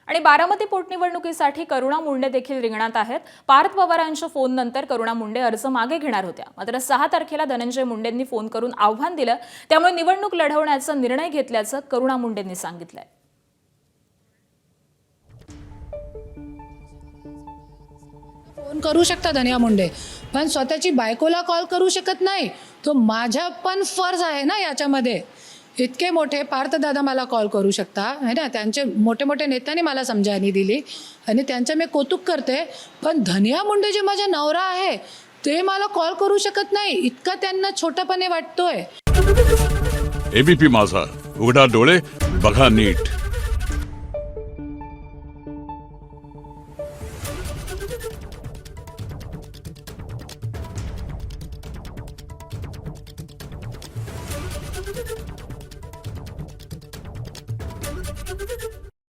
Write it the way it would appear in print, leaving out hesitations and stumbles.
आणि बारामती पोटनिवडणुकीसाठी करुणा मुंडे देखील रिंगणात आहेत। पार्थ पवारांच्या फोन नंतर करुणा मुंडे अर्ज मागे घेणार होत्या, मात्र 6 तारखेला धनंजय मुंडेंनी फोन करून आव्हान दिलं, त्यामुळे निवडणूक लढवण्याचा निर्णय घेतल्याचं करुणा मुंडेंनी सांगितलंय। फोन करू शकता धनिया मुंडे, पण स्वतःची बायकोला कॉल करू शकत नाही। तो माझा पण फर्ज आहे ना याच्यामध्ये। इतके मोठे पार्थदादा मला कॉल करू शकता है ना, त्यांचे मोठे मोठे नेत्यांनी मला समजावणी दिली आणि त्यांचं मी कौतुक करते, पण धनिया मुंडे जे माझा नवरा आहे ते मला कॉल करू शकत नाही, इतका त्यांना छोटापणे वाटतोय। एबीपी माझा, उघडा डोळे बघा नीट।